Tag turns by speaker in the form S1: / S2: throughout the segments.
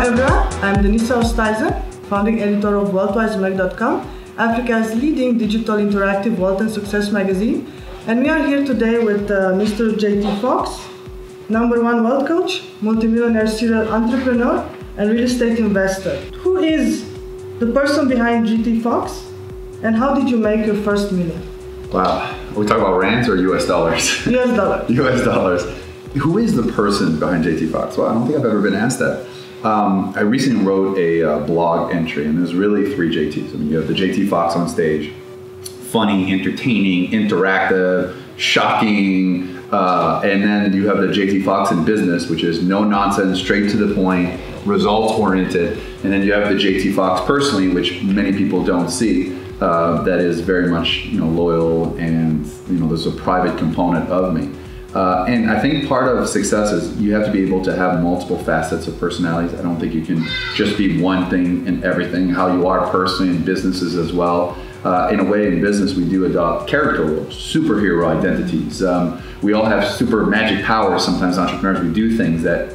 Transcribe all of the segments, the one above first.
S1: everyone, I'm Denisa Oosthuizen, founding editor of WealthWiseMag.com, Africa's leading digital interactive wealth and success magazine. And we are here today with Mr. JT Foxx, #1 wealth coach, multimillionaire serial entrepreneur, and real estate investor. Who is the person behind JT Foxx, and how did you make your first million?
S2: Wow, are we talking about rands or US dollars?
S1: US dollars.
S2: US dollars. Who is the person behind JT Foxx? Well, I don't think I've ever been asked that. I recently wrote a blog entry, and there's really 3 JTs. I mean, you have the JT Foxx on stage, funny, entertaining, interactive, shocking, and then you have the JT Foxx in business, which is no nonsense, straight to the point, results oriented, and then you have the JT Foxx personally, which many people don't see. That is very much, loyal, and there's a private component of me. And I think part of success is you have to be able to have multiple facets of personalities. I don't think you can just be one thing in everything. How you are personally in businesses as well. In a way, in business, we do adopt character roles, superhero identities. We all have super magic powers. Sometimes entrepreneurs, we do things that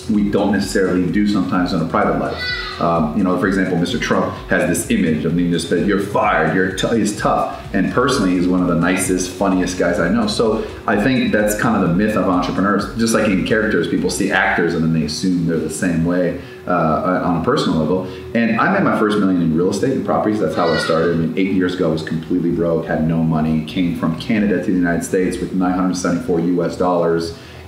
S2: we don't necessarily do sometimes in a private life. For example, Mr. Trump has this image of that you're fired, he's tough. And personally, he's one of the nicest, funniest guys I know. So I think that's kind of the myth of entrepreneurs. Just like in characters, people see actors and then they assume they're the same way on a personal level. And I made my first million in real estate and properties. That's how I started. I mean, 8 years ago, I was completely broke, had no money, came from Canada to the United States with $974 US.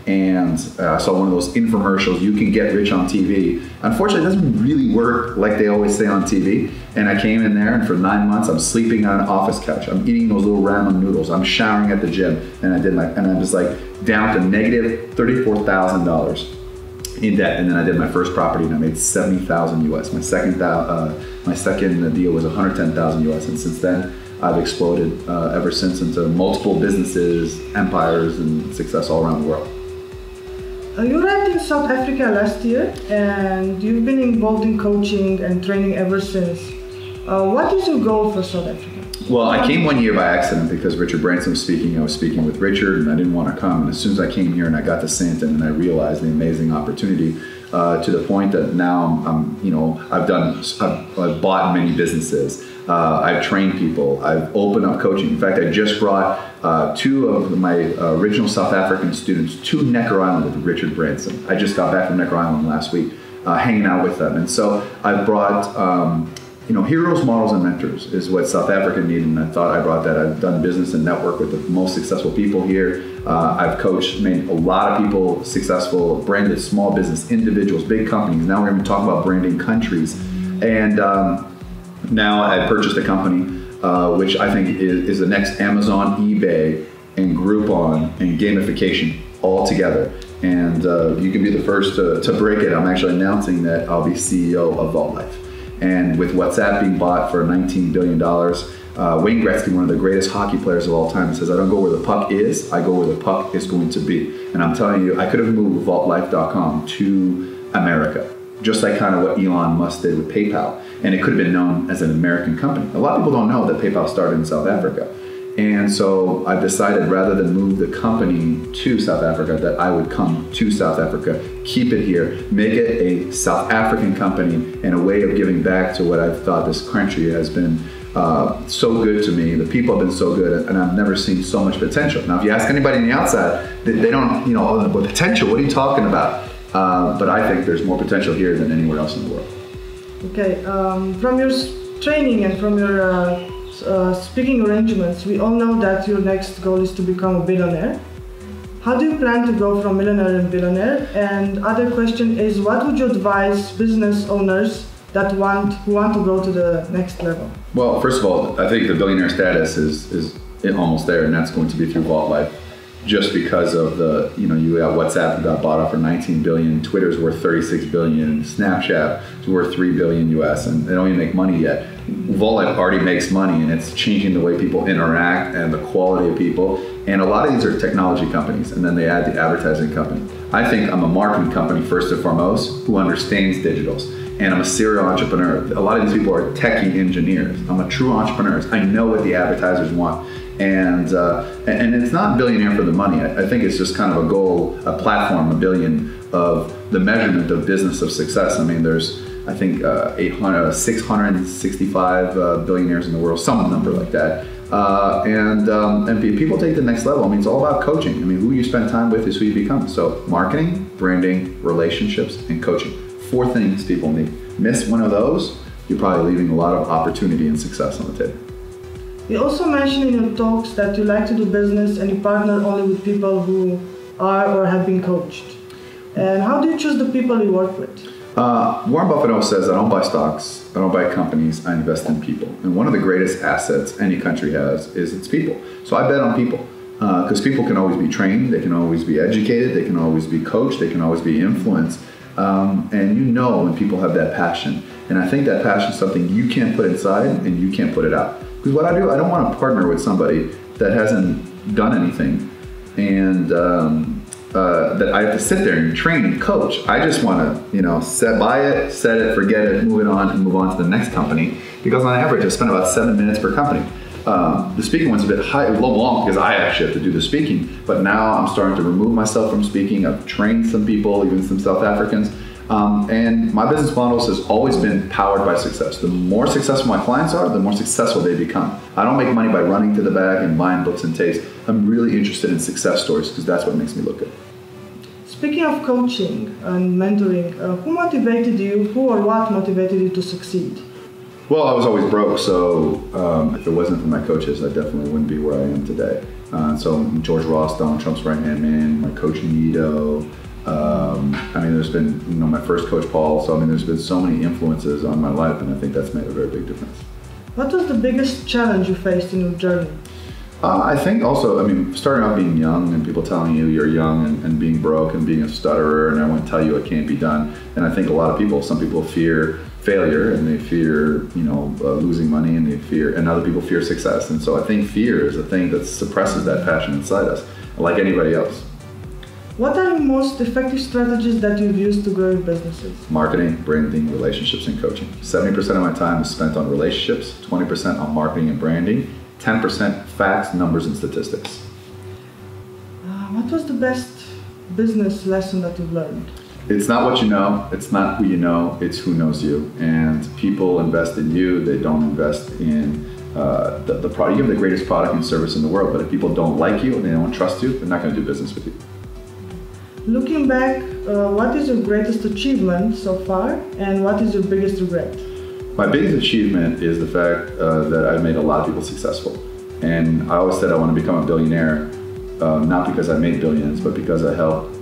S2: And I saw one of those infomercials, you can get rich on TV. Unfortunately, it doesn't really work like they always say on TV. And I came in there, and for 9 months, I'm sleeping on an office couch. I'm eating those little ramen noodles. I'm showering at the gym. And I'm just like down to negative $34,000 in debt. And then I did my first property, and I made 70,000 US. My second deal was 110,000 US. And since then, I've exploded ever since into multiple businesses, empires, and success all around the world.
S1: You arrived in South Africa last year, and you've been involved in coaching and training ever since. What is your goal for South Africa?
S2: Well, I came 1 year by accident because Richard Branson was speaking. I was speaking with Richard, and I didn't want to come. And as soon as I came here and I got to Sandton, and I realized the amazing opportunity to the point that now I've bought many businesses. I've trained people. I've opened up coaching. In fact, I just brought 2 of my original South African students to Necker Island with Richard Branson. I just got back from Necker Island last week, hanging out with them. And so I've brought, heroes, models, and mentors is what South Africa needed. And I thought I brought that. I've done business and network with the most successful people here. I've coached, made a lot of people successful, branded small business, individuals, big companies. Now we're going to be talking about branding countries. And now I purchased a company, which I think is the next Amazon, eBay, and Groupon, and gamification all together. And you can be the first to break it. I'm actually announcing that I'll be CEO of Vault Life. And with WhatsApp being bought for $19 billion, Wayne Gretzky, one of the greatest hockey players of all time, says, I don't go where the puck is, I go where the puck is going to be. And I'm telling you, I could have moved vaultlife.com to America, just like kind of what Elon Musk did with PayPal. And it could have been known as an American company. A lot of people don't know that PayPal started in South Africa. And so I've decided rather than move the company to South Africa, that I would come to South Africa, keep it here, make it a South African company, and a way of giving back to what I've thought this country has been so good to me. The people have been so good, and I've never seen so much potential. Now, if you ask anybody on the outside, they don't, potential, what are you talking about? But I think there's more potential here than anywhere else in the world.
S1: Okay, from your training and from your speaking arrangements, we all know that your next goal is to become a billionaire. How do you plan to go from millionaire and billionaire? And other question is, what would you advise business owners that want to go to the next level? Well,
S2: first of all, I think the billionaire status is almost there, and that's going to be through Vault Life. Just because of you got WhatsApp got bought up for 19 billion, Twitter's worth 36 billion, Snapchat is worth 3 billion US, and they don't even make money yet. Vault Life already makes money, and it's changing the way people interact and the quality of people. And a lot of these are technology companies, and then they add the advertising company. I think I'm a marketing company first and foremost who understands digitals. And I'm a serial entrepreneur. A lot of these people are techie engineers. I'm a true entrepreneur. I know what the advertisers want. And it's not billionaire for the money. I think it's just kind of a goal, a platform, a billion of the measurement of business of success. I mean, there's, I think, 665 billionaires in the world, some number like that. And people take the next level. I mean, it's all about coaching. I mean, who you spend time with is who you become. So marketing, branding, relationships, and coaching. 4 things people need. Miss one of those, you're probably leaving a lot of opportunity and success on the table.
S1: You also mentioned in your talks that you like to do business and you partner only with people who are or have been coached. And how do you choose the people you work with?
S2: Warren Buffett always says, I don't buy stocks, I don't buy companies, I invest in people. And one of the greatest assets any country has is its people. So I bet on people. Because people can always be trained, they can always be educated, they can always be coached, they can always be influenced. And you know when people have that passion. And I think that passion is something you can't put inside and you can't put it out. Because what I do, I don't want to partner with somebody that hasn't done anything and that I have to sit there and train and coach. I just want to, buy it, set it, forget it, move it on, and move on to the next company. Because on average, I spend about 7 minutes per company. The speaking one's a bit long because I actually have to do the speaking. But now I'm starting to remove myself from speaking. I've trained some people, even some South Africans. And my business models has always been powered by success. The more successful my clients are, the more successful they become. I don't make money by running to the bag and buying books and tapes. I'm really interested in success stories because that's what makes me look good.
S1: Speaking of coaching and mentoring, who motivated you, who or what motivated you to succeed?
S2: Well, I was always broke, so if it wasn't for my coaches, I definitely wouldn't be where I am today. So George Ross, Donald Trump's right-hand man, my coach Nito. There's been, my first coach Paul. So there's been so many influences on my life, and I think that's made a very big difference.
S1: What was the biggest challenge you faced in your journey?
S2: I think also, starting out being young and people telling you you're young and being broke and being a stutterer and everyone tell you it can't be done. And I think a lot of people, some people fear failure and they fear, losing money and and other people fear success. And so I think fear is a thing that suppresses that passion inside us, like anybody else.
S1: What are the most effective strategies that you've used to grow your businesses?
S2: Marketing, branding, relationships, and coaching. 70% of my time is spent on relationships, 20% on marketing and branding, 10% facts, numbers, and statistics.
S1: What was the best business lesson that you've learned?
S2: It's not what you know, it's not who you know, it's who knows you. And people invest in you, they don't invest in the product. You have the greatest product and service in the world, but if people don't like you and they don't trust you, they're not going to do business with you.
S1: Looking back, what is your greatest achievement so far, and what is your biggest regret?
S2: My biggest achievement is the fact that I've made a lot of people successful. And I always said I want to become a billionaire, not because I made billions, but because I helped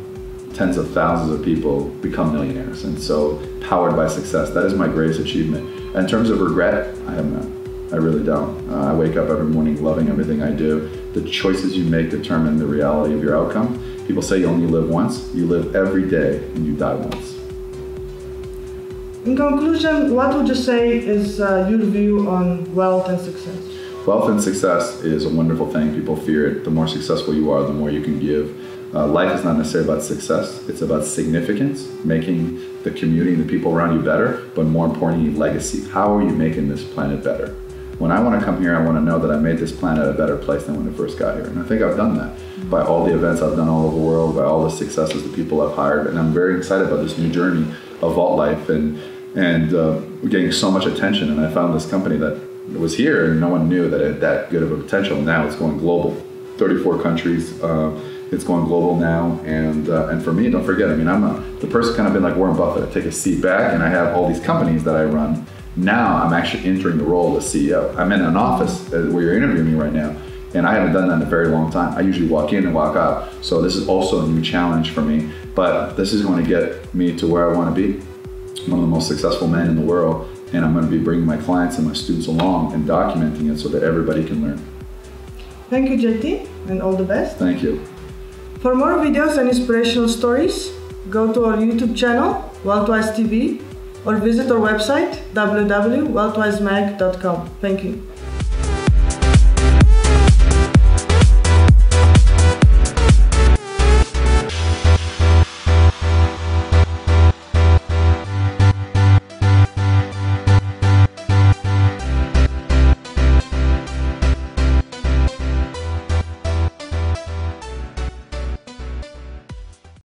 S2: tens of thousands of people become millionaires. And so, powered by success, that is my greatest achievement. In terms of regret, I have none. I really don't. I wake up every morning loving everything I do. The choices you make determine the reality of your outcome. People say you only live once. You live every day and you die once.
S1: In conclusion, what would you say is your view on wealth and success?
S2: Wealth and success is a wonderful thing. People fear it. The more successful you are, the more you can give. Life is not necessarily about success. It's about significance, making the community and the people around you better, but more importantly, legacy. How are you making this planet better? When I want to come here, I want to know that I made this planet a better place than when I first got here. And I think I've done that by all the events I've done all over the world, by all the successes, the people I've hired. And I'm very excited about this new journey of Vault Life and getting so much attention. And I found this company that was here and no one knew that it had that good of a potential. Now it's going global, 34 countries. It's going global now. And for me, don't forget, I'm the person kind of been like Warren Buffett. I take a seat back and I have all these companies that I run. Now I'm actually entering the role of CEO. I'm in an office where you're interviewing me right now, and I haven't done that in a very long time. I usually walk in and walk out. So this is also a new challenge for me, but this is going to get me to where I want to be. One of the most successful men in the world, and I'm going to be bringing my clients and my students along and documenting it so that everybody can learn.
S1: Thank you, JT, and all the best.
S2: Thank you.
S1: For more videos and inspirational stories, go to our YouTube channel, WealthWise TV, or visit our website, www.wealthwisemag.com. Thank you.